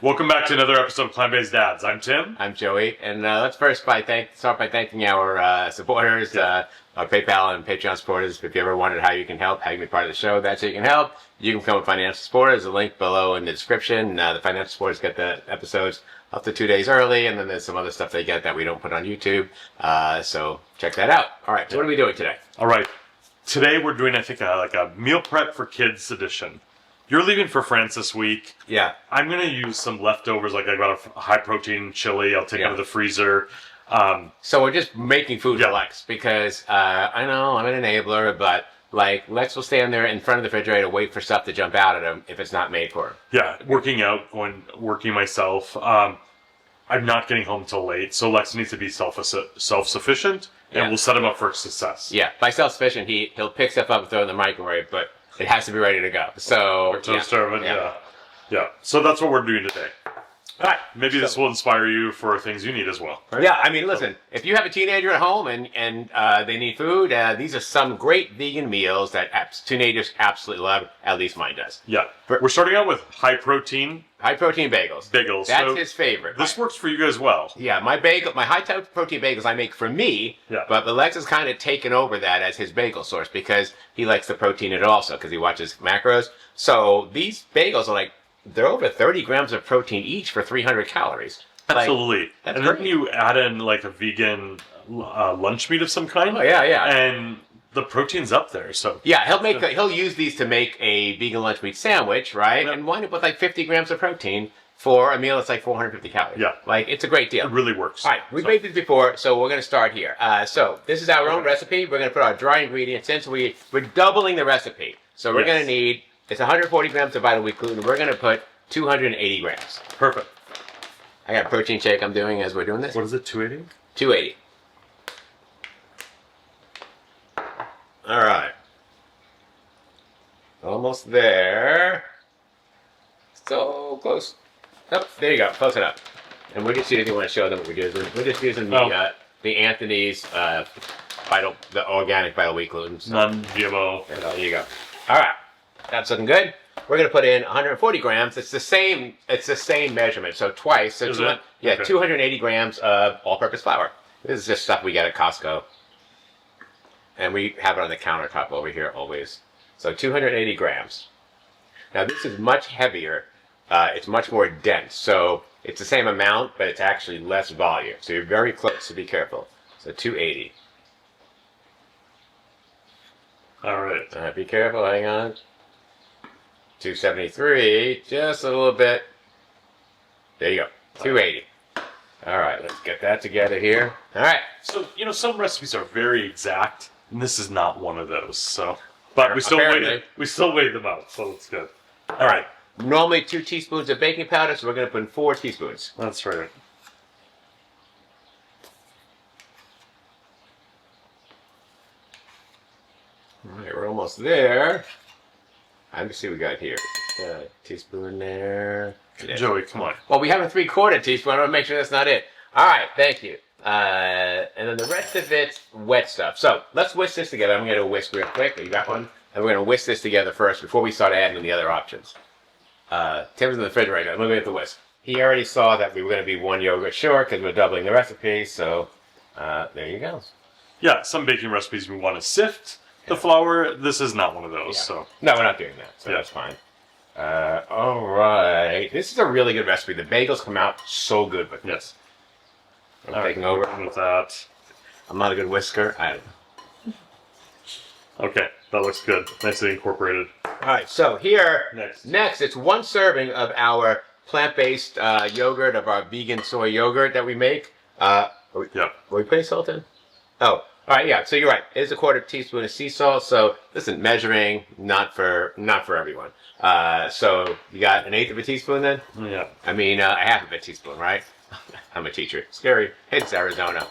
Welcome back to another episode of Plant-Based Dads. I'm Tim. I'm Joey, and let's first start by thanking our supporters, our PayPal and Patreon supporters. If you ever wondered how you can help, how you can be part of the show, that's how you can help. You can become a financial supporter. There's a link below in the description. The financial supporters get the episodes up to 2 days early, and then there's some other stuff they get that we don't put on YouTube. So check that out. All right, so what are we doing today? All right. Today we're doing, I think, a meal prep for kids edition. You're leaving for France this week. Yeah. I'm going to use some leftovers. Like I got a high-protein chili. I'll take out of the freezer. So we're just making food for Lex because I know I'm an enabler, but like Lex will stand there in front of the refrigerator, wait for stuff to jump out at him if it's not made for him. Yeah, working out, working myself. I'm not getting home till late, so Lex needs to be self-sufficient, and we'll set him up for success. Yeah, by self-sufficient, he'll pick stuff up and throw it in the microwave, but it has to be ready to go. So or toaster oven, yeah. So that's what we're doing today. All right. Maybe this will inspire you for things you need as well. Yeah, I mean, listen, if you have a teenager at home and they need food, these are some great vegan meals that teenagers absolutely love. At least mine does. Yeah. We're starting out with high-protein bagels. Bagels. That's his favorite. This works for you as well. Yeah, my high-protein bagels I make for me, but Lex has kind of taken over that as his bagel source because he likes the protein in it also because he watches macros. So these bagels are they're over 30 grams of protein each for 300 calories. Absolutely. And then you add in a vegan lunch meat of some kind. Oh, yeah. And the protein's up there, so. Yeah, he'll use these to make a vegan lunch meat sandwich, right? Yep. And wind up with 50 grams of protein for a meal that's 450 calories. Yeah. It's a great deal. It really works. All right, we've made these before, so we're going to start here. So this is our own recipe. We're going to put our dry ingredients in, so we're doubling the recipe. So we're going to need, it's 140 grams of vital wheat gluten. We're going to put 280 grams. Perfect. I got a protein shake I'm doing as we're doing this. What is it, 280? 280. All right. Almost there. So close. Oh, there you go. Close enough. And we're just using, want to show them what we're using. We're just using the Anthony's the organic vital wheat gluten. Non-GMO. There you go. All right. That's looking good. We're going to put in 140 grams. It's the same measurement, so twice. So 280 grams of all-purpose flour. This is just stuff we get at Costco. And we have it on the countertop over here always. So 280 grams. Now this is much heavier. It's much more dense. So it's the same amount, but it's actually less volume. So you're very close, so be careful. So 280. All right. Be careful, hang on. 273, just a little bit. There you go, 280. All right, let's get that together here. All right. So, some recipes are very exact, and this is not one of those, so. But we still weighed them out, so it's good. All right. Normally 2 teaspoons of baking powder, so we're going to put in 4 teaspoons. That's right. All right, we're almost there. Let me see what we got here. Teaspoon there. Joey, come on. Well, we have a 3/4 teaspoon. I want to make sure that's not it. All right, thank you. And then the rest of it's wet stuff. So let's whisk this together. I'm going to whisk real quick. You got one? And we're going to whisk this together first before we start adding the other options. Tim's in the refrigerator. Let me get the whisk. He already saw that we were going to be 1 yogurt short because we're doubling the recipe. So there you go. Yeah, some baking recipes we want to sift the flour. This is not one of those. So no, we're not doing that. So that's fine. All right. This is a really good recipe. The bagels come out so good with this. I'm taking over with that. I'm not a good whisker. Okay, that looks good. Nicely incorporated. All right, so here, next it's 1 serving of our plant-based yogurt, of our vegan soy yogurt that we make. Were we putting salt in? Oh, all right, yeah. So you're right. It is a 1/4 teaspoon of sea salt. So listen, measuring not for everyone. So you got 1/8 of a teaspoon then? Yeah. I mean, a 1/2 of a teaspoon, right? I'm a teacher. Scary. It's Arizona.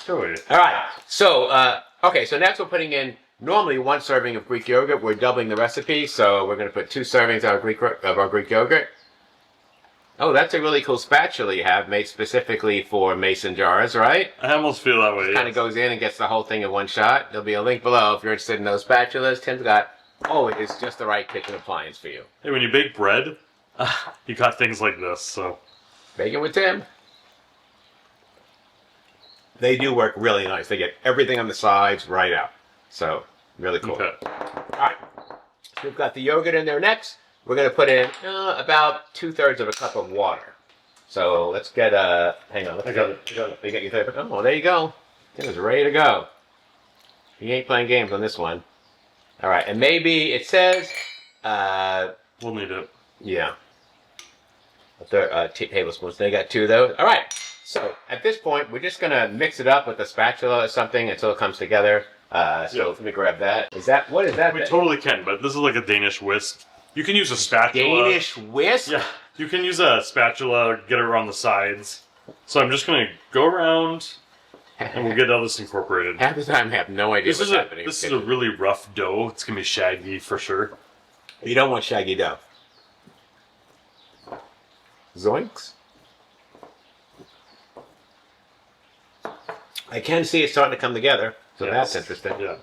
Sure. All right. So okay. So next we're putting in normally 1 serving of Greek yogurt. We're doubling the recipe, so we're going to put 2 servings of our Greek yogurt. Oh, that's a really cool spatula you have made specifically for mason jars, right? I almost feel that way. It kind of goes in and gets the whole thing in one shot. There'll be a link below if you're interested in those spatulas. Tim's got always just the right kitchen appliance for you. Hey, when you bake bread, You got things like this, so. Bacon with Tim. They do work really nice. They get everything on the sides right out. So, really cool. Okay. All right. So we've got the yogurt in there next. We're going to put in about 2/3 of a cup of water. So let's get hang on. I got it. You got your third. Oh, there you go. Tim is ready to go. He ain't playing games on this one. All right, and maybe it says, We'll need it. yeah, a third tablespoons. They got 2 of those. All right. So at this point, we're just gonna mix it up with a spatula or something until it comes together. Let me grab that. What is that? We totally can, but this is like a Danish whisk. You can use a spatula. Danish whisk? Yeah, you can use a spatula, get it around the sides. So I'm just gonna go around, and we'll get all this incorporated. Half the time, I have no idea what's happening. This is a really rough dough. It's gonna be shaggy for sure. You don't want shaggy dough. Zoinks. I can see it starting to come together, so Yes. that's interesting. Yeah.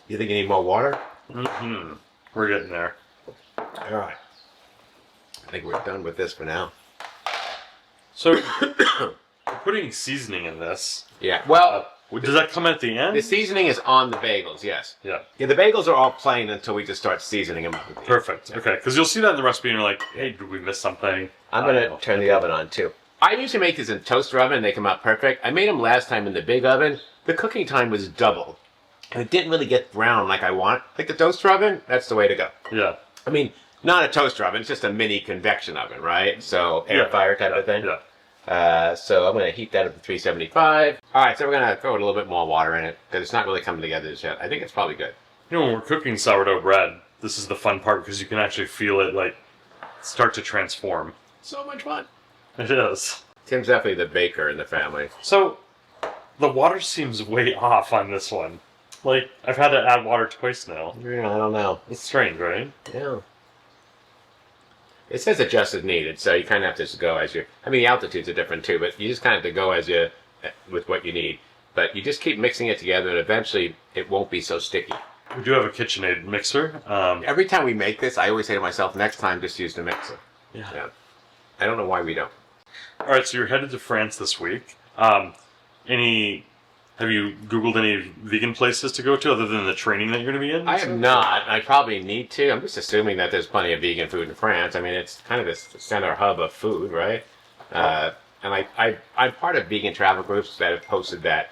You think you need more water? Mm-hmm. We're getting there. All right. I think we're done with this for now. So, we're putting seasoning in this. Yeah. Well, Does that come at the end? the seasoning is on the bagels, yes. Yeah. Yeah, the bagels are all plain until we just start seasoning them up. At the end. Perfect. Okay, because you'll see that in the recipe and you're like, hey, did we miss something? I'm going to turn the oven on, too. I usually make these in toaster oven. They come out perfect. I made them last time in the big oven. The cooking time was double. And it didn't really get brown like I want. Like the toaster oven, that's the way to go. Yeah. I mean, not a toaster oven. It's just a mini convection oven, right? So air fryer type of thing. Yeah. So I'm going to heat that up to 375. All right, so we're going to throw a little bit more water in it because it's not really coming together just yet. I think it's probably good. You know, when we're cooking sourdough bread, this is the fun part because you can actually feel it like start to transform. So much fun. It is. Tim's definitely the baker in the family. So, the water seems way off on this one. Like, I've had to add water twice now. Yeah, I don't know. It's strange, right? Yeah. It says adjust as needed, so you kind of have to just go as you. I mean, the altitudes are different too, but you just kind of have to go as you with what you need. But you just keep mixing it together, and eventually it won't be so sticky. We do have a KitchenAid mixer. Every time we make this, I always say to myself, next time just use the mixer. Yeah. I don't know why we don't. All right, so you're headed to France this week. Have you Googled any vegan places to go to other than the training that you're going to be in? I have not. I probably need to. I'm just assuming that there's plenty of vegan food in France. I mean, it's kind of this center hub of food, right? And I'm part of vegan travel groups that have posted that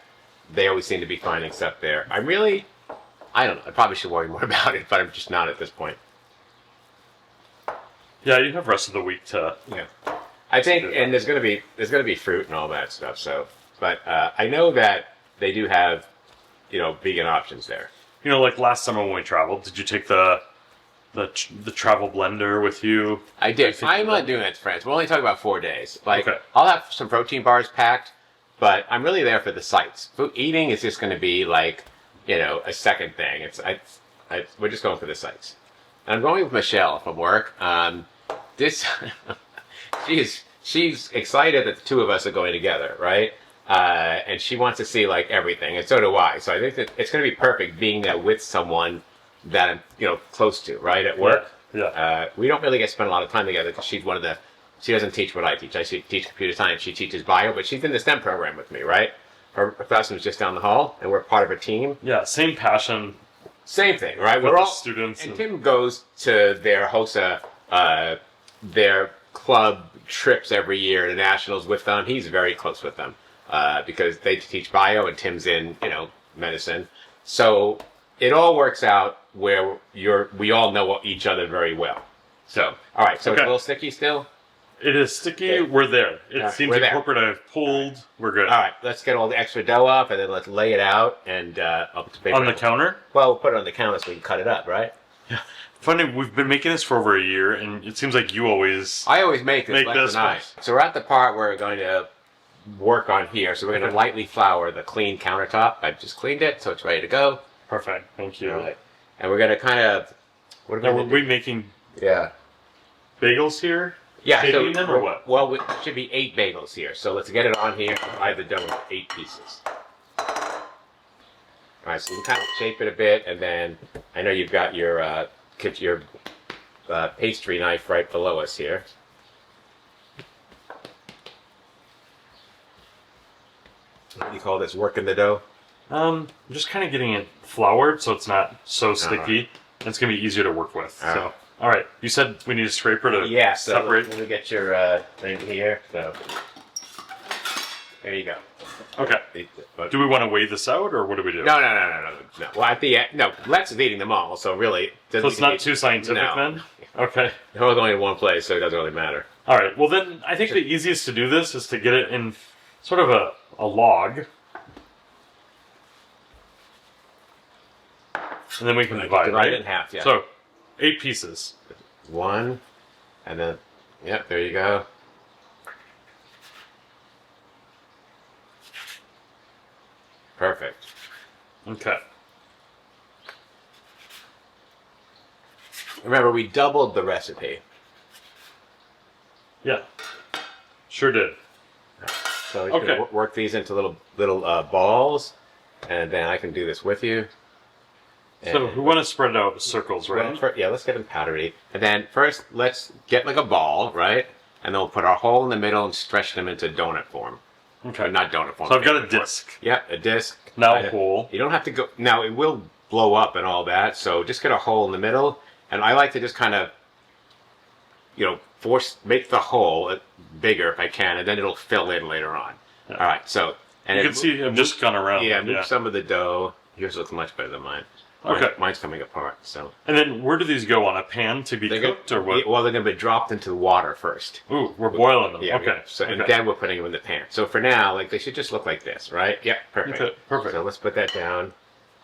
they always seem to be finding stuff there. I don't know. I probably should worry more about it, but I'm just not at this point. Yeah, you have rest of the week to. Yeah. I think, and there's gonna be fruit and all that stuff. So, but I know that they do have, vegan options there. You know, like last summer when we traveled, did you take the travel blender with you? I did. I'm not doing that to France. We're only talking about 4 days. Like, Okay. I'll have some protein bars packed, but I'm really there for the sights. Eating is just going to be like, a second thing. We're just going for the sights. And I'm going with Michelle from work. She's excited that the two of us are going together, right? And she wants to see like everything, and so do I. So I think that it's going to be perfect being there with someone that I'm, close to, right, at work. Yeah. We don't really get to spend a lot of time together because she's she doesn't teach what I teach. I teach computer science. She teaches bio, but she's in the STEM program with me, right? Her classroom is just down the hall, and we're part of a team. Yeah, same passion. Same thing, right? With the students. And Tim goes to their HOSA, their club trips every year, the nationals with them. He's very close with them because they teach bio, and Tim's in, medicine. So it all works out where we all know each other very well. So, all right. So It's a little sticky still. It is sticky. Okay. We're there. It seems incorporate. I've pulled. We're good. All right. Let's get all the extra dough up, and then let's lay it out and up to paper. On the counter? Well, we'll put it on the counter so we can cut it up, right? Yeah. Funny, we've been making this for over a year, and it seems like you always. I always make this. So we're at the part where we're going to work on here. So we're going to lightly flour the clean countertop. I've just cleaned it, so it's ready to go. Perfect. Thank you. All right. And we're going to kind of. Were we making? Yeah. Bagels here. Yeah, shaping them or what? Well, it should be 8 bagels here. So let's get it on here. Divide the dough into 8 pieces. All right, so you can kind of shape it a bit, and then I know you've got your pastry knife right below us here. What do you call this? Working the dough? Just kind of getting it floured so it's not so sticky. And it's gonna be easier to work with. So, all right. You said we need a scraper to separate. Let me get your thing here. So there you go. Okay. Do we want to weigh this out, or what do we do? No. Well, at the end, no. Lex is eating them all, so really. So it's not too scientific then. Okay. They're all going in one place, so it doesn't really matter. All right. Well, then I think the easiest to do this is to get it in sort of a log. And then we can divide it in half, yeah. So, 8 pieces. 1, and then, yep, there you go. Perfect. Okay. Remember, we doubled the recipe. Yeah. Sure did. So you can work these into little balls, and then I can do this with you. So we want to spread it out in circles, right? Well, yeah, let's get them powdery. And then first, let's get like a ball, right? And then we'll put our hole in the middle and stretch them into donut form. Okay. Not donut form. So I've got a disc. Yeah, a disc. Now a hole. You don't have to go... Now, it will blow up and all that, so just get a hole in the middle. And I like to just kind of, make the hole bigger if I can, and then it'll fill in later on. Yeah. All right, so... And you can see I've just gone around. Yeah, move some of the dough. Yours looks much better than mine. Mine's coming apart, so... And then where do these go? On a pan to be cooked, or what? Well, they're going to be dropped into the water first. Ooh, we're boiling them. Yeah, okay. And then we're putting them in the pan. So for now, they should just look like this, right? Yep, perfect. Okay, perfect. So let's put that down.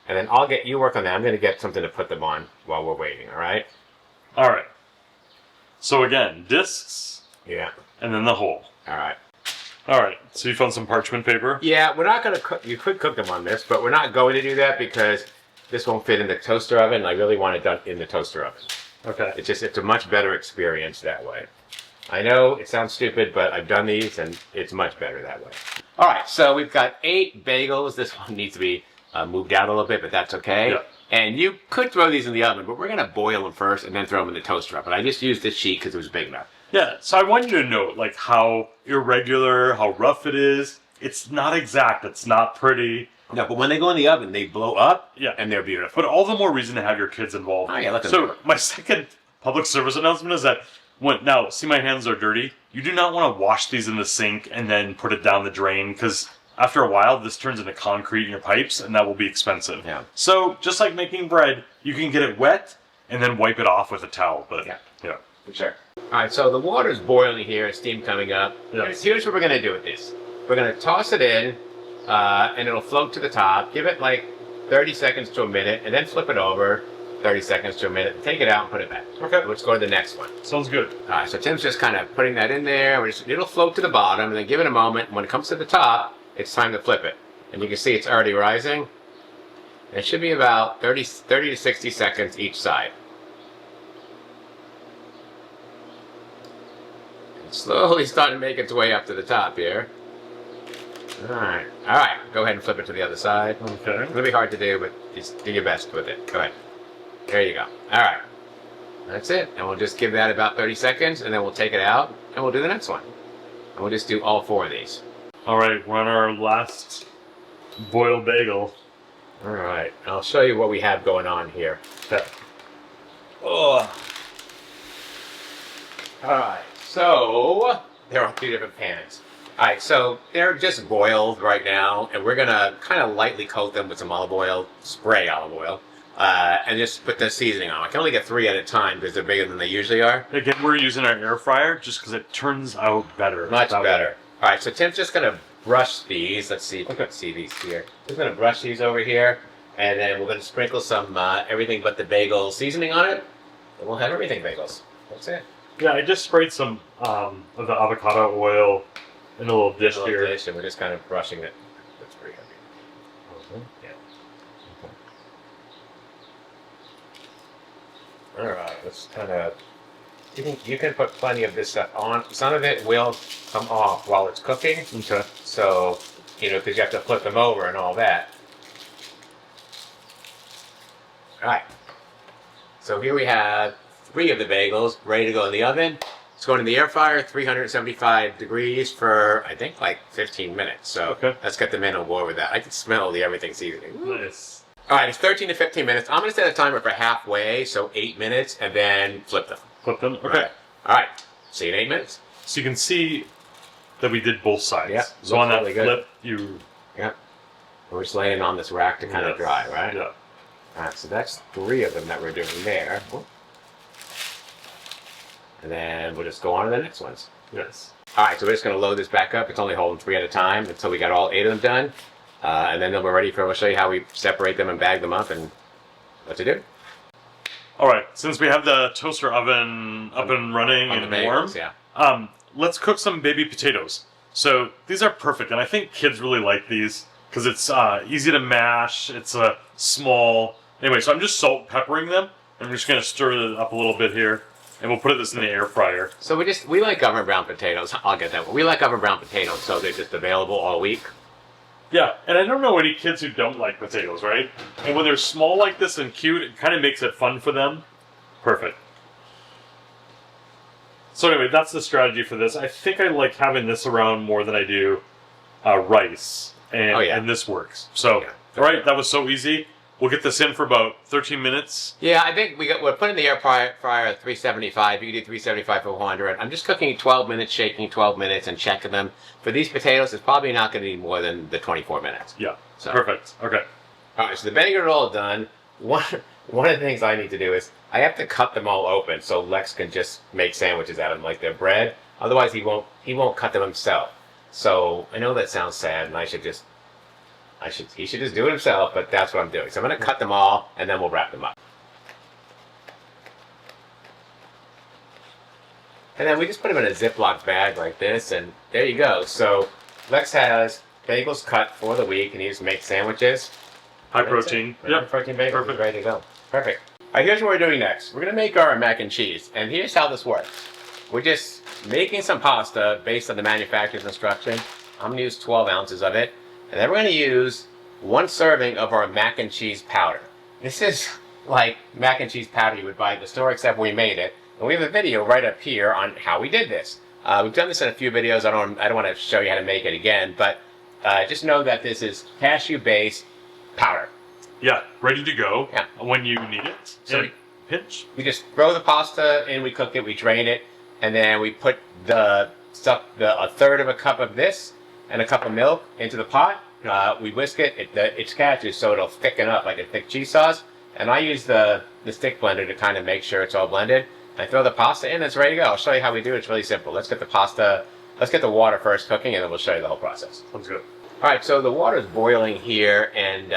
And then I'll get you work on that. I'm going to get something to put them on while we're waiting, all right? All right. So again, discs. Yeah. And then the hole. All right. All right. So you found some parchment paper? Yeah, we're not going to cook. You could cook them on this, but we're not going to do that because this won't fit in the toaster oven. I really want it done in the toaster oven. Okay. It's a much better experience that way. I know it sounds stupid, but I've done these and it's much better that way. All right, so we've got 8 bagels. This one needs to be moved out a little bit, but that's okay. Yeah. And you could throw these in the oven, but we're going to boil them first and then throw them in the toaster oven. I just used this sheet because it was big enough. Yeah, so I want you to note like how irregular, how rough it is. It's not exact. It's not pretty. No, but when they go in the oven, they blow up. Yeah, and they're beautiful. But all the more reason to have your kids involved. Oh yeah, let them so my second public service announcement is that now, see my hands are dirty. You do not want to wash these in the sink and then put it down the drain because after a while this turns into concrete in your pipes and that will be expensive. Yeah. So just like making bread, you can get it wet and then wipe it off with a towel. But yeah, for sure. All right, so the water's boiling here, steam coming up. Yes. Here's what we're going to do with this. We're going to toss it in, and it'll float to the top. Give it like 30 seconds to a minute, and then flip it over 30 seconds to a minute. Take it out and put it back. Okay. Let's go to the next one. Sounds good. All right, so Tim's just kind of putting that in there. It'll float to the bottom, and then give it a moment. When it comes to the top, it's time to flip it. And you can see it's already rising. And it should be about 30 to 60 seconds each side. It's slowly starting to make its way up to the top here. All right. Go ahead and flip it to the other side. Okay. It's gonna be hard to do, but just do your best with it. Go ahead. There you go. All right. That's it. And we'll just give that about 30 seconds, and then we'll take it out, and we'll do the next one. And we'll just do all 4 of these. All right, we're on our last boiled bagel. All right. I'll show you what we have going on here. Okay. Oh. All right. So there are 2 different pans. All right, so they're just boiled right now, and we're gonna kind of lightly coat them with some olive oil, spray olive oil, and just put the seasoning on. I can only get 3 at a time because they're bigger than they usually are. Again, we're using our air fryer just because it turns out better. Much better. All right, so Tim's just gonna brush these. Let's see if you can see these here. He's gonna brush these over here, and then we're gonna sprinkle some everything but the bagel seasoning on it, and we'll have everything bagels. That's it. Yeah, I just sprayed some of the avocado oil in a little dish here. And we're just kind of brushing it. That's pretty heavy. Okay. Yeah. All right, let's kind of. You can put plenty of this stuff on. Some of it will come off while it's cooking. Okay. So, because you have to flip them over and all that. All right. So here we have 3 of the bagels ready to go in the oven. It's going in the air fryer, 375 degrees for, I think, like 15 minutes. So let's get the men on board with that. I can smell the everything seasoning. Nice. All right, it's 13 to 15 minutes. I'm going to set a timer for halfway, so 8 minutes, and then flip them. Flip them? Okay. All right. See you in 8 minutes. So you can see that we did both sides. Yeah. So on that really flip, you... Yeah. We're just laying on this rack to kind of dry, right? Yeah. All right, so that's 3 of them that we're doing there. And then we'll just go on to the next ones. Yes. All right, so we're just going to load this back up. It's only holding 3 at a time until we got all 8 of them done. And then we're ready for, we'll show you how we separate them and bag them up and what to do. All right, since we have the toaster oven up and running and warm, let's cook some baby potatoes. So these are perfect, and I think kids really like these because it's easy to mash, it's small. Anyway, so I'm just salt peppering them. I'm just going to stir it up a little bit here. And we'll put this in the air fryer. So we like oven brown potatoes. I'll get that one. We like oven brown potatoes, so they're just available all week. Yeah, and I don't know any kids who don't like potatoes, right? And when they're small like this and cute, it kind of makes it fun for them. Perfect. So anyway, that's the strategy for this. I think I like having this around more than I do rice. And, and this works. So, all right, that was so easy. We'll get this in for about 13 minutes. Yeah, I think we're putting the air fryer at 375. You can do 375 for 100. I'm just cooking 12 minutes, shaking 12 minutes, and checking them. For these potatoes, it's probably not going to need more than the 24 minutes. Yeah, so. Perfect. Okay. All right, so the bagels are all done. One of the things I need to do is I have to cut them all open so Lex can just make sandwiches out of them like they're bread. Otherwise, he won't cut them himself. So I know that sounds sad, and he should just do it himself, but that's what I'm doing. So I'm going to cut them all, and then we'll wrap them up. And then we just put them in a Ziploc bag like this, and there you go. So Lex has bagels cut for the week, and he just makes sandwiches. High protein. High protein bagels. Perfect. Ready to go. Perfect. All right, here's what we're doing next. We're going to make our mac and cheese, and here's how this works. We're just making some pasta based on the manufacturer's instruction. I'm going to use 12 ounces of it. And then we're going to use 1 serving of our mac and cheese powder. This is like mac and cheese powder you would buy at the store, except we made it. And we have a video right up here on how we did this. We've done this in a few videos. I don't want to show you how to make it again, but just know that this is cashew-based powder. Yeah, ready to go when you need it. So pinch. We just throw the pasta in, we cook it, we drain it, and then we put a third of a cup of this and a cup of milk into the pot. We whisk it. It's cashew, so it'll thicken up like a thick cheese sauce. And I use the stick blender to kind of make sure it's all blended. I throw the pasta in, it's ready to go. I'll show you how we do it. It's really simple. Let's get the water first cooking, and then we'll show you the whole process. Sounds good. All right, so the water is boiling here, and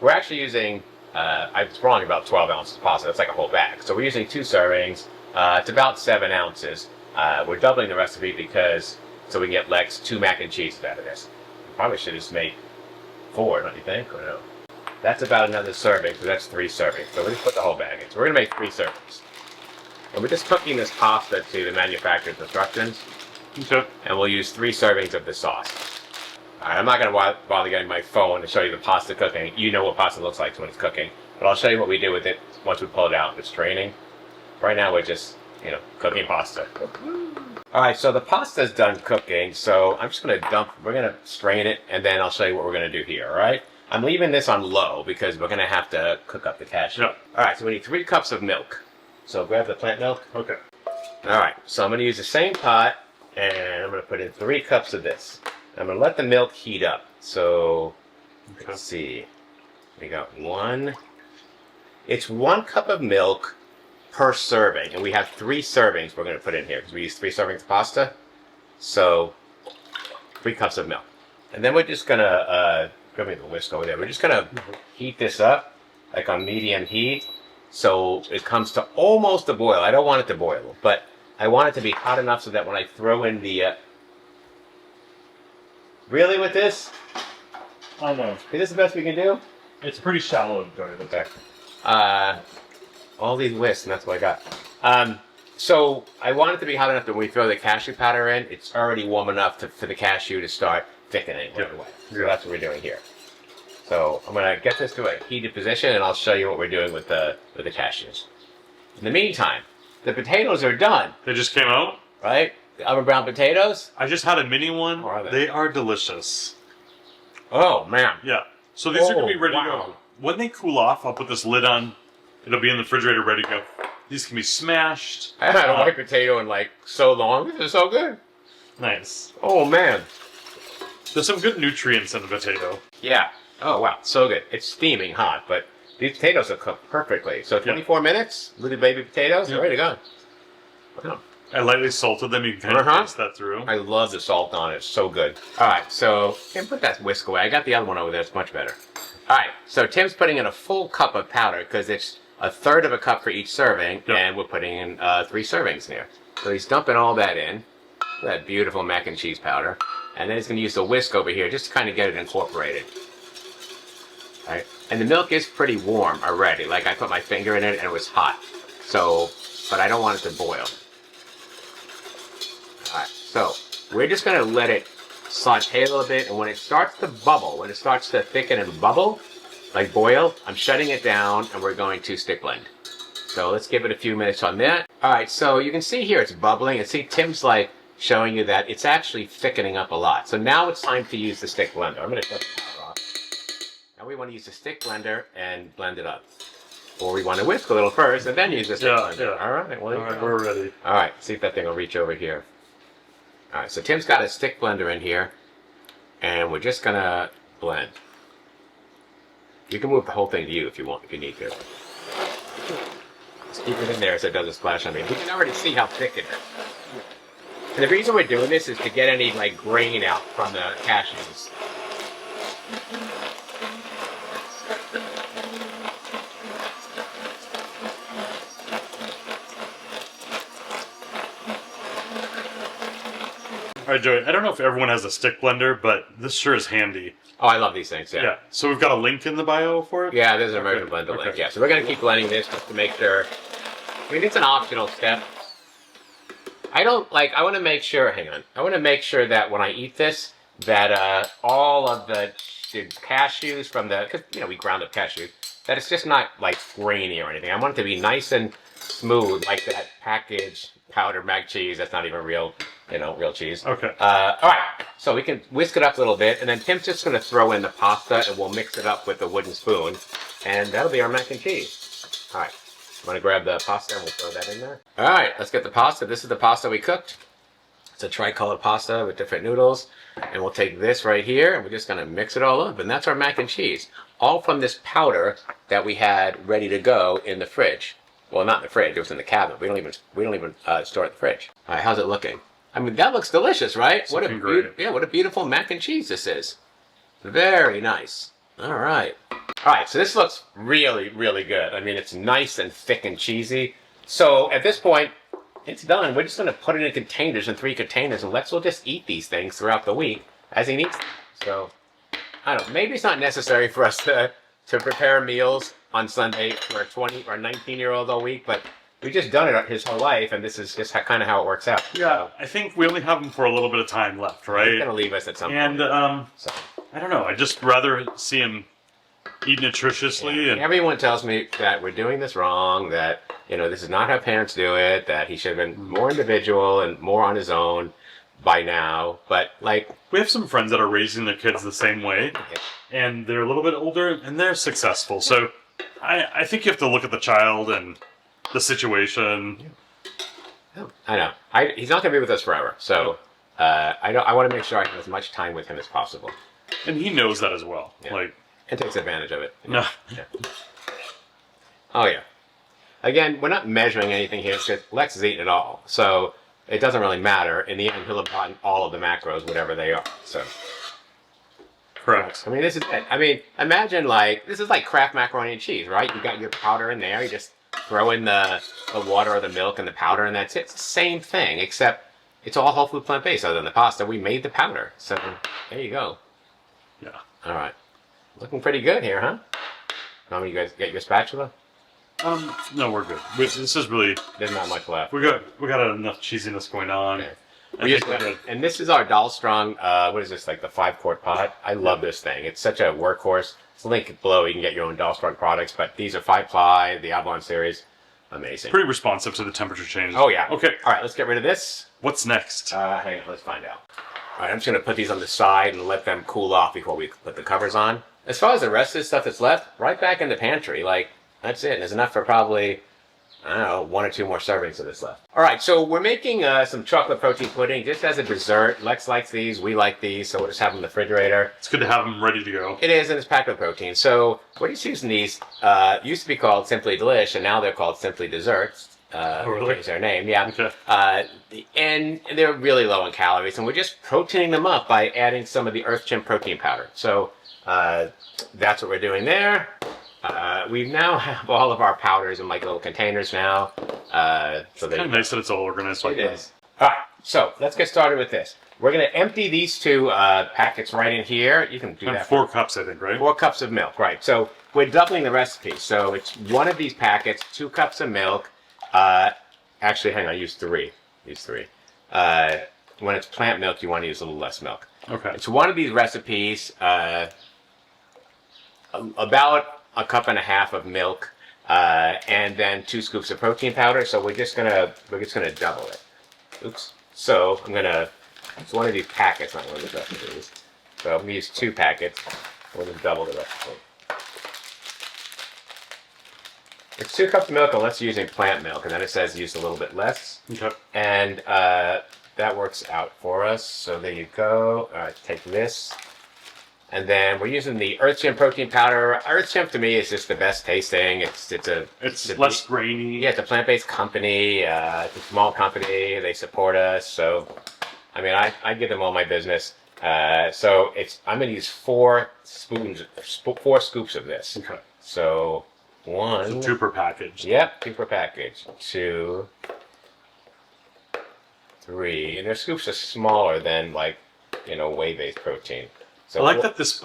we're actually using, I was wrong about 12 ounces of pasta. That's like a whole bag. So we're using 2 servings. It's about 7 ounces. We're doubling the recipe so we can get Lex 2 mac and cheese out of this. We probably should just make 4, don't you think? Or no? That's about another serving, so that's 3 servings. So we'll just put the whole bag in. So we're going to make 3 servings. And we're just cooking this pasta to the manufacturer's instructions. Okay. And we'll use 3 servings of the sauce. All right, I'm not going to bother getting my phone to show you the pasta cooking. You know what pasta looks like when it's cooking. But I'll show you what we do with it once we pull it out. It's draining. Right now we're just, cooking pasta. All right, so the pasta's done cooking, so I'm just going to we're going to strain it, and then I'll show you what we're going to do here, all right? I'm leaving this on low because we're going to have to cook up the cashew. Yep. All right, so we need 3 cups of milk. So grab the plant milk. Okay. All right, so I'm going to use the same pot, and I'm going to put in 3 cups of this. I'm going to let the milk heat up. So, let's see. We got 1. It's 1 cup of milk per serving, and we have 3 servings we're going to put in here because we use 3 servings of pasta. So 3 cups of milk, and then we're just going to grab me the whisk over there. We're just going to heat this up like on medium heat, so it comes to almost a boil. I don't want it to boil, but I want it to be hot enough so that when I throw in the really with this, I don't know. Is this the best we can do? It's pretty shallow. Okay. All these whisks, and that's what I got. So I want it to be hot enough that when we throw the cashew powder in, it's already warm enough for the cashew to start thickening right away. So that's what we're doing here. So I'm going to get this to a heated position, and I'll show you what we're doing with the cashews. In the meantime, the potatoes are done. They just came out? Right? The oven brown potatoes. I just had a mini one. How are they? They are delicious. Oh, man. Yeah. So these are going to be ready to wow. go. When they cool off, I'll put this lid on. It'll be in the refrigerator ready to go. These can be smashed. I haven't had a white potato in like so long. This is so good. Nice. Oh, man. There's some good nutrients in the potato. Yeah. Oh, wow. So good. It's steaming hot, but these potatoes are cooked perfectly. So 24 minutes, little baby potatoes, ready to go. Wow. I lightly salted them. You can kind of taste that through. I love the salt on it. It's so good. All right, so Tim, put that whisk away. I got the other one over there. It's much better. All right, so Tim's putting in a full cup of powder because it's a third of a cup for each serving, and we're putting in 3 servings here. So he's dumping all that in, that beautiful mac and cheese powder, and then he's going to use the whisk over here just to kind of get it incorporated. All right, and the milk is pretty warm already. Like I put my finger in it and it was hot. So, but I don't want it to boil. Alright, so we're just going to let it saute a little bit, and when it starts to bubble, when it starts to thicken and bubble, like boil, I'm shutting it down and we're going to stick blend. So let's give it a few minutes on that. Alright, so you can see here it's bubbling, and see Tim's like showing you that it's actually thickening up a lot. So now it's time to use the stick blender. I'm going to shut the power off. Now we want to use the stick blender and blend it up. Or we want to whisk a little first and then use the stick blender. Yeah. Alright, well, Alright, we're ready. Alright, see if that thing will reach over here. Alright, so Tim's got a stick blender in here, and we're just gonna blend. You can move the whole thing to you if you want, if you need to. Just keep it in there so it doesn't splash on me. We can already see how thick it is. And the reason we're doing this is to get any like grain out from the cashews. All right, Joey, I don't know if everyone has a stick blender, but this sure is handy. Oh, I love these things, yeah. Yeah, so we've got a link in the bio for it? Yeah, there's an immersion blender link, yeah. So we're going to keep blending this just to make sure. I mean, it's an optional step. I want to make sure, hang on. I want to make sure that when I eat this, that all of the cashews from the, because, you know, we ground up cashews, that it's just not, like, grainy or anything. I want it to be nice and smooth, like that packaged powdered mac cheese. That's not even real, you know, real cheese. Okay. All right, so we can whisk it up a little bit, and then Tim's just going to throw in the pasta, and we'll mix it up with a wooden spoon, and that'll be our mac and cheese. All right, I'm going to grab the pasta, and we'll throw that in there. All right, let's get the pasta. This is the pasta we cooked. It's a tricolored pasta with different noodles, and we'll take this right here, and we're just going to mix it all up, and that's our mac and cheese, all from this powder that we had ready to go in the fridge. Well, not in the fridge. It was in the cabinet. We don't even store it in the fridge. All right, how's it looking? I mean, that looks delicious, right? What a beautiful mac and cheese this is. Very nice. All right. All right, so this looks really, really good. I mean, it's nice and thick and cheesy. So at this point, it's done. We're just going to put it in containers, in 3 containers, and we'll just eat these things throughout the week as he needs them. So, I don't know. Maybe it's not necessary for us to prepare meals on Sunday for a 20 or 19-year-old all week, but we've just done it his whole life, and this is just kind of how it works out. Yeah, I think we only have him for a little bit of time left, right? He's going to leave us at some point. And, so. I don't know, I'd just rather see him eat nutritiously. Yeah. And everyone tells me that we're doing this wrong, that, you know, this is not how parents do it, that he should have been more individual and more on his own by now, but, like... We have some friends that are raising their kids the same way, and they're a little bit older, and they're successful, so... I think you have to look at the child and the situation. I know. He's not going to be with us forever, so I want to make sure I have as much time with him as possible. And he knows that as well. Yeah. Like, and takes advantage of it. No. Yeah. Oh, yeah. Again, we're not measuring anything here because Lex has eaten it all, so it doesn't really matter. In the end, he'll have gotten all of the macros, whatever they are. So. Correct. I mean, this is it. I mean, imagine this is like Kraft macaroni and cheese, right? You got your powder in there, you just throw in the water or the milk and the powder, and that's it. It's the same thing, except it's all whole food plant-based other than the pasta. We made the powder, so there you go. Yeah. All right. Looking pretty good here, huh? Want me to guys get your spatula? No, we're good. This is really... There's not much left. We got enough cheesiness going on. Okay. And this is our Dahlstrong, what is this, like the 5-quart pot? I love this thing. It's such a workhorse. It's a link below. You can get your own Dahlstrong products, but these are 5-ply, the Avalon series. Amazing. Pretty responsive to the temperature changes. Oh, yeah. Okay. All right, let's get rid of this. What's next? Hang on, let's find out. All right, I'm just going to put these on the side and let them cool off before we put the covers on. As far as the rest of the stuff that's left, right back in the pantry. Like, that's it. And there's enough for probably, I don't know, 1 or 2 more servings of this left. All right, so we're making some chocolate protein pudding just as a dessert. Lex likes these. We like these, so we'll just have them in the refrigerator. It's good to have them ready to go. It is, and it's packed with protein. So we're just using these. Used to be called Simply Delish, and now they're called Simply Desserts. Oh, really? Is their name, yeah. Okay. And they're really low in calories, and we're just proteining them up by adding some of the Earth Gym protein powder. So that's what we're doing there. We now have all of our powders in like little containers now. So Kind of nice that it's all organized like it that. is. All right, so let's get started with this. We're going to empty these 2 packets right in here. You can do And that. 4 cups, I think, right? 4 cups of milk, right. So we're doubling the recipe. So it's 1 of these packets, 2 cups of milk. Actually, hang on, use 3. Use 3. When it's plant milk, you want to use a little less milk. Okay. It's 1 of these recipes, about 1.5 cups of milk, and then 2 scoops of protein powder. So we're just gonna double it. Oops. So it's 1 of these packets, not 1 of the recipes. So I'm gonna use 2 packets. We'll just double the recipe. It's 2 cups of milk, and let's using plant milk, and then it says use a little bit less. Okay. And that works out for us. So there you go. All right, take this. And then we're using the Earth Gym protein powder. Earth Gym to me is just the best tasting. It's less grainy. Yeah, it's a plant-based company. It's a small company. They support us. So, I mean, I give them all my business. So I'm going to use 4 scoops of this. Okay. So 1. So 2 per package. Yep, 2 per package. 2, 3, and their scoops are smaller than whey-based protein. So I like that this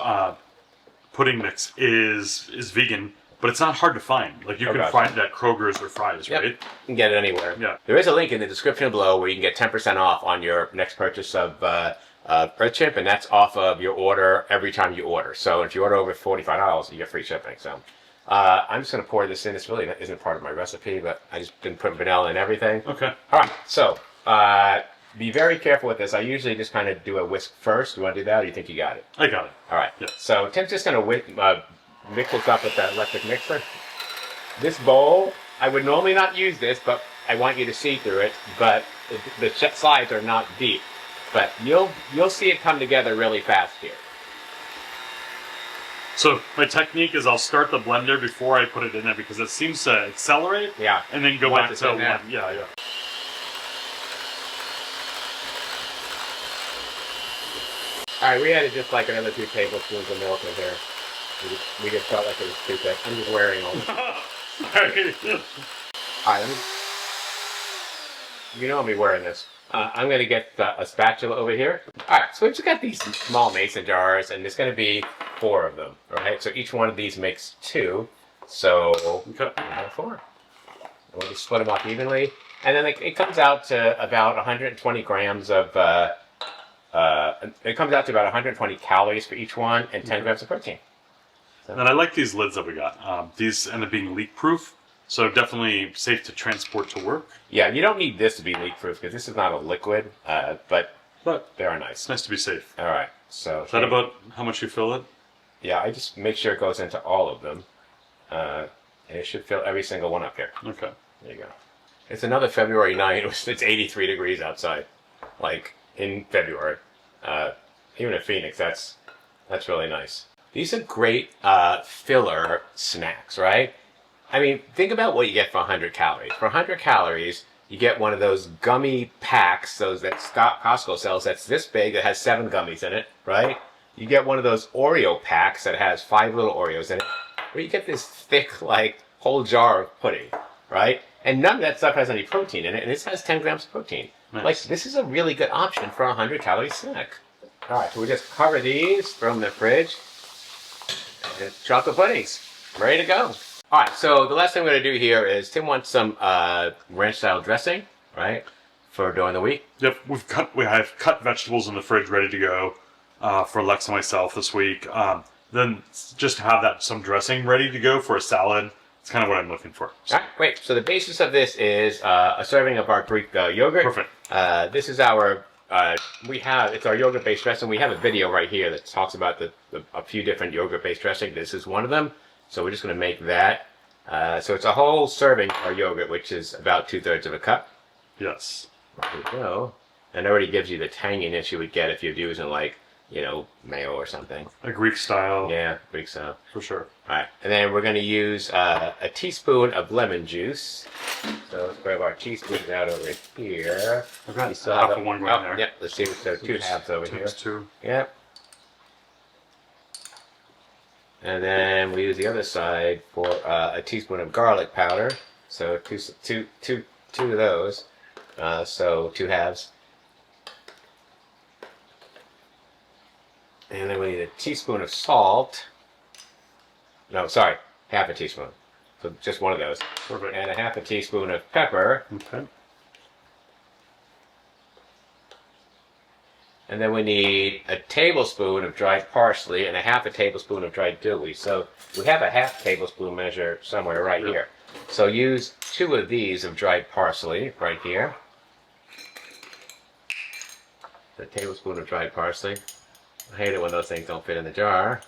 pudding mix is vegan, but it's not hard to find. Like you can find it at Kroger's or Fry's, yep. right? You can get it anywhere. Yeah. There is a link in the description below where you can get 10% off on your next purchase of Earth Chip, and that's off of your order every time you order. So if you order over $45, you get free shipping. So I'm just going to pour this in. This really isn't part of my recipe, but I just didn't put vanilla in everything. Okay. All right. So be very careful with this. I usually just kind of do a whisk first. You want to do that, or you think you got it? I got it. All right. Yeah. So Tim's just going to mix this up with that electric mixer. This bowl, I would normally not use this, but I want you to see through it. But the sides are not deep. But you'll see it come together really fast here. So my technique is I'll start the blender before I put it in there because it seems to accelerate. Yeah. And then go Once back it's to in there. 1. Yeah. All right, we added just like another 2 tablespoons of milk in here. We just felt like it was too thick. I'm just wearing all this. All right, you know I'll be wearing this. I'm going to get a spatula over here. All right, so we've just got these small mason jars, and there's going to be 4 of them, all right? So each one of these makes 2, so Okay. 4. And we'll just split them up evenly. And then it comes out to about 120 grams of, it comes out to about 120 calories for each one and 10 grams of protein. So. And I like these lids that we got. These end up being leak-proof, so definitely safe to transport to work. Yeah, you don't need this to be leak-proof because this is not a liquid, but they are nice. It's nice to be safe. All right, so... Is that about how much you fill it? Yeah, I just make sure it goes into all of them. And it should fill every single one up here. Okay. There you go. It's another February night. It's 83 degrees outside, like in February. Even in Phoenix, that's really nice. These are great filler snacks, right? I mean, think about what you get for 100 calories. For 100 calories, you get one of those gummy packs, those that Costco sells, that's this big, that has 7 gummies in it, right? You get one of those Oreo packs that has 5 little Oreos in it, where you get this thick, like, whole jar of pudding, right? And none of that stuff has any protein in it, and this has 10 grams of protein. Nice. Like, this is a really good option for a 100-calorie snack. All right, so we just cover these, throw them in the fridge, and chocolate puddings, ready to go. All right, so the last thing we're going to do here is Tim wants some ranch-style dressing, right, for during the week. Yep, we have cut vegetables in the fridge ready to go for Lex and myself this week. Then just have some dressing ready to go for a salad It's kind of what I'm looking for. All right, great. So the basis of this is a serving of our Greek yogurt. Perfect. This is our it's our yogurt-based dressing. We have a video right here that talks about a few different yogurt-based dressing. This is one of them. So we're just going to make that. So it's a whole serving of our yogurt, which is about 2/3 of a cup. Yes. There we go. And it already gives you the tanginess you would get if you're using like, mayo or something. A Greek style. Yeah, Greek style. For sure. All right, and then we're going to use a teaspoon of lemon juice. So let's grab our teaspoons out over here. I've got half of one going there. Yep, let's see. So 2 halves over here. Two. Yep. And then we use the other side for a teaspoon of garlic powder. So two of those. So 2 halves. And then we need a teaspoon of salt. No, sorry, half a teaspoon. So just one of those. Perfect. And a half a teaspoon of pepper. Okay. And then we need a tablespoon of dried parsley and a half a tablespoon of dried dill. So we have a half tablespoon measure somewhere right here. So use 2 of these of dried parsley right here. A tablespoon of dried parsley. I hate it when those things don't fit in the jar.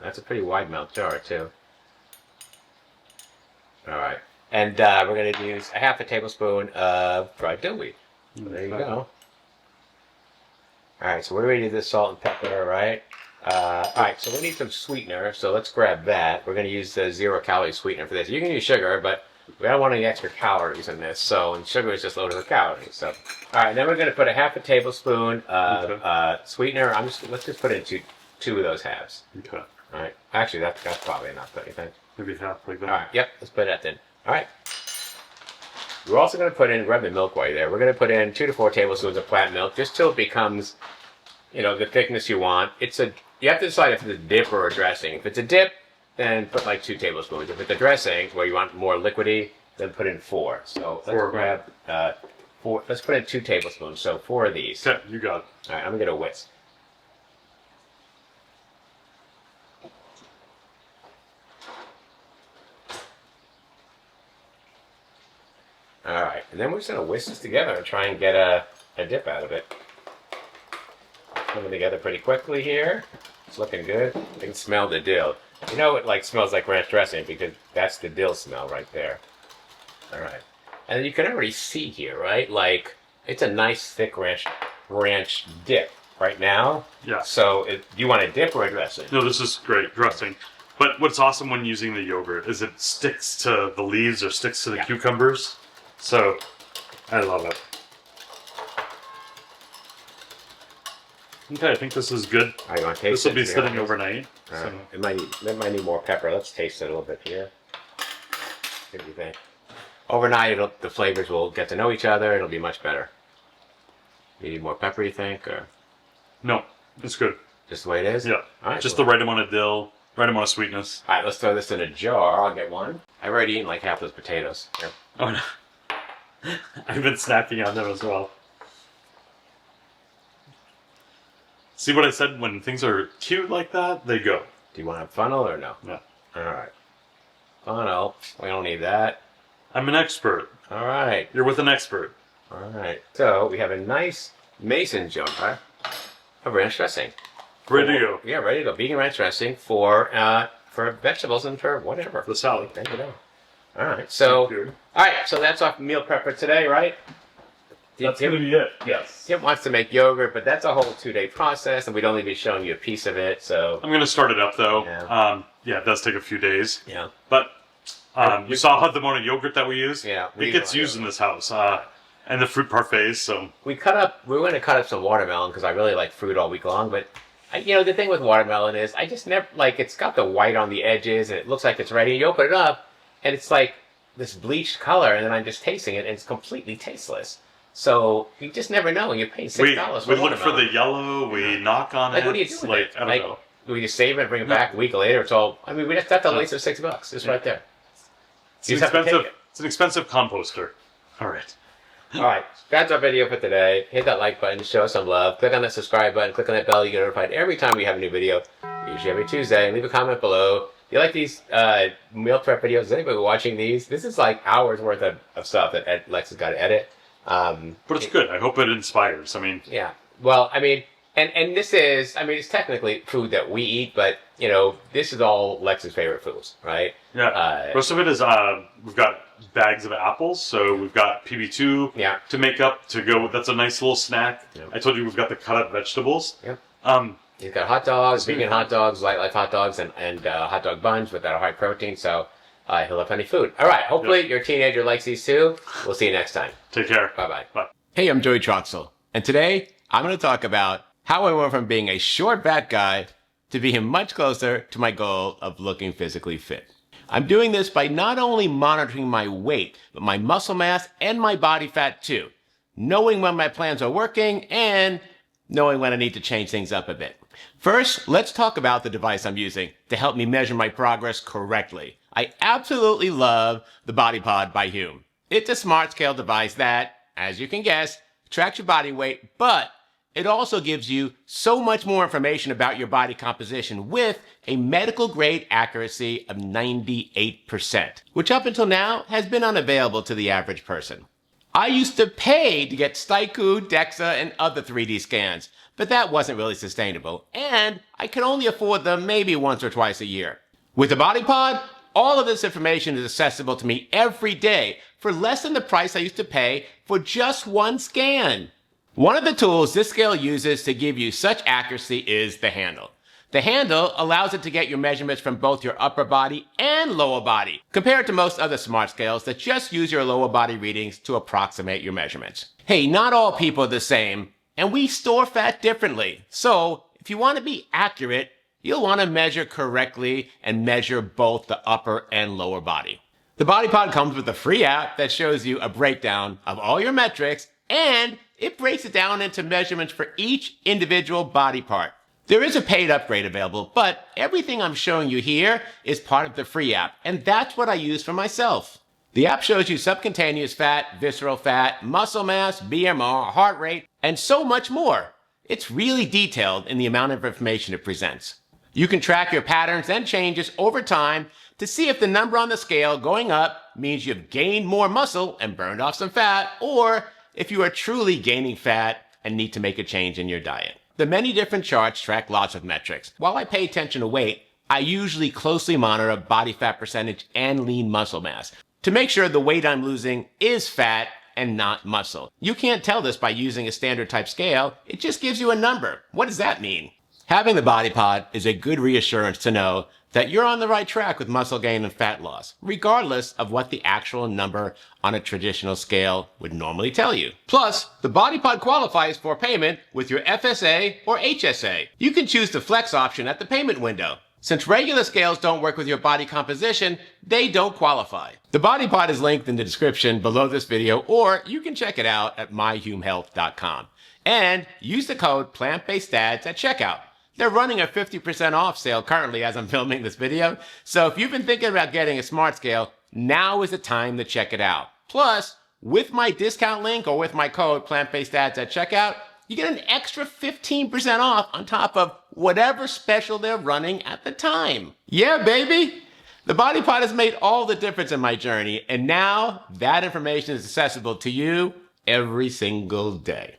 That's a pretty wide mouth jar too. All right, and we're going to use a half a tablespoon of dried dill wheat. So there you go. All right, so we're ready to do this salt and pepper, right? All right, so we need some sweetener. So let's grab that. We're going to use the 0-calorie sweetener for this. You can use sugar, but we don't want any extra calories in this. And sugar is just loaded with calories. So, all right, then we're going to put a half a tablespoon of sweetener. Let's just put in two of those halves. Okay. All right. Actually, that's probably enough, don't you think? Maybe half like that. All right. Yep. Let's put that in. All right. We're also going to put in, grab the milk while you're there. We're going to put in 2 to 4 tablespoons of plant milk, just till it becomes, the thickness you want. You have to decide if it's a dip or a dressing. If it's a dip, then put like 2 tablespoons. If it's a dressing where you want more liquidy, then put in 4. So let's grab 4. Let's put in 2 tablespoons. So 4 of these. Yeah, you got it. All right. I'm going to get a whisk. All right, and then we're just going to whisk this together and try and get a dip out of it. Coming together pretty quickly here. It's looking good. You can smell the dill. It smells like ranch dressing because that's the dill smell right there. All right, and you can already see here, right? Like it's a nice thick ranch dip right now. Yeah. So do you want a dip or a dressing? No, this is great dressing. But what's awesome when using the yogurt is it sticks to the leaves or sticks to the cucumbers. So, I love it. Okay, I think this is good. All right, you want to taste this will be it? sitting overnight. Right. So. It might need more pepper. Let's taste it a little bit here. What do you think? Overnight, the flavors will get to know each other. It'll be much better. You need more pepper, you think, or No, it's good. just the way it is? Yeah. All right, just the right amount of dill, right amount of sweetness. All right, let's throw this in a jar. I'll get one. I've already eaten like half those potatoes. Here. Oh no. I've been snacking on them as well. See what I said? When things are cute like that, they go. Do you want a funnel or no? No. All right. Funnel. We don't need that. I'm an expert. All right. You're with an expert. All right. So we have a nice mason jar of ranch dressing. Ready to go. Yeah, ready to go. Vegan ranch dressing for vegetables and for whatever. For the salad. There you go. All right. So that's our meal prep for today, right? That's going to be it. Yes. Tim wants to make yogurt, but that's a whole 2-day process, and we'd only be showing you a piece of it. So I'm going to start it up though. Yeah. It does take a few days. Yeah. But you saw the amount of yogurt that we use. Yeah. It gets used in this house. And the fruit parfaits. So we were going to cut up some watermelon because I really like fruit all week long. But the thing with watermelon is I just never it's got the white on the edges and it looks like it's ready. And you open it up and it's like this bleached color, and then I'm just tasting it and it's completely tasteless. So you just never know when you're paying $6 for we look for the yellow. We knock on it. What do you do with it? I don't know. Do we just save it and bring it back a week later? It's all. I mean, that's the waste of $6. It's right there. It's expensive. It's an expensive composter. All right. All right. That's our video for today. Hit that like button to show us some love. Click on that subscribe button. Click on that bell. You get notified every time we have a new video. Usually every Tuesday. Leave a comment below. You like these meal prep videos? Is anybody watching these? This is like hours worth of stuff that Lex has got to edit. But it's good. I hope it inspires. I mean, yeah. Well, I mean, and this is, I mean, it's technically food that we eat, but you know, this is all Lex's favorite foods, right? yeah. Most of it is we've got bags of apples, so we've got PB2 to make up to go. That's a nice little snack. Yeah. I told you we've got the cut up vegetables. Yeah. He's got hot dogs, vegan hot dogs, light hot dogs, and hot dog buns with that high protein. So he'll have plenty of food. All right. Hopefully your teenager likes these too. We'll see you next time. Take care. Bye-bye. Bye. Hey, I'm Joey Troxel, and today I'm going to talk about how I went from being a short, fat guy to being much closer to my goal of looking physically fit. I'm doing this by not only monitoring my weight, but my muscle mass and my body fat too, knowing when my plans are working and knowing when I need to change things up a bit. First, let's talk about the device I'm using to help me measure my progress correctly. I absolutely love the BodyPod by Hume. It's a smart scale device that, as you can guess, tracks your body weight, but it also gives you so much more information about your body composition with a medical grade accuracy of 98%, which up until now has been unavailable to the average person. I used to pay to get Staiku, DEXA, and other 3D scans, but that wasn't really sustainable, and I could only afford them maybe once or twice a year. With the BodyPod, all of this information is accessible to me every day for less than the price I used to pay for just one scan. One of the tools this scale uses to give you such accuracy is the handle. The handle allows it to get your measurements from both your upper body and lower body, compared to most other smart scales that just use your lower body readings to approximate your measurements. Hey, not all people are the same, and we store fat differently. So, if you want to be accurate, you'll want to measure correctly and measure both the upper and lower body. The BodyPod comes with a free app that shows you a breakdown of all your metrics, and it breaks it down into measurements for each individual body part. There is a paid upgrade available, but everything I'm showing you here is part of the free app, and that's what I use for myself. The app shows you subcutaneous fat, visceral fat, muscle mass, BMR, heart rate, and so much more. It's really detailed in the amount of information it presents. You can track your patterns and changes over time to see if the number on the scale going up means you've gained more muscle and burned off some fat, or if you are truly gaining fat and need to make a change in your diet. The many different charts track lots of metrics. While I pay attention to weight, I usually closely monitor body fat percentage and lean muscle mass to make sure the weight I'm losing is fat and not muscle. You can't tell this by using a standard type scale. It just gives you a number. What does that mean? Having the BodyPod is a good reassurance to know that you're on the right track with muscle gain and fat loss, regardless of what the actual number on a traditional scale would normally tell you. Plus, the BodyPod qualifies for payment with your FSA or HSA. You can choose the flex option at the payment window. Since regular scales don't work with your body composition, they don't qualify. The BodyPod is linked in the description below this video, or you can check it out at myhumehealth.com. And use the code PLANTBASEDDADS at checkout. They're running a 50% off sale currently as I'm filming this video, so if you've been thinking about getting a smart scale, now is the time to check it out. Plus, with my discount link or with my code PLANTBASEDDADS at checkout, you get an extra 15% off on top of whatever special they're running at the time. Yeah, baby! The BodyPod has made all the difference in my journey, and now that information is accessible to you every single day.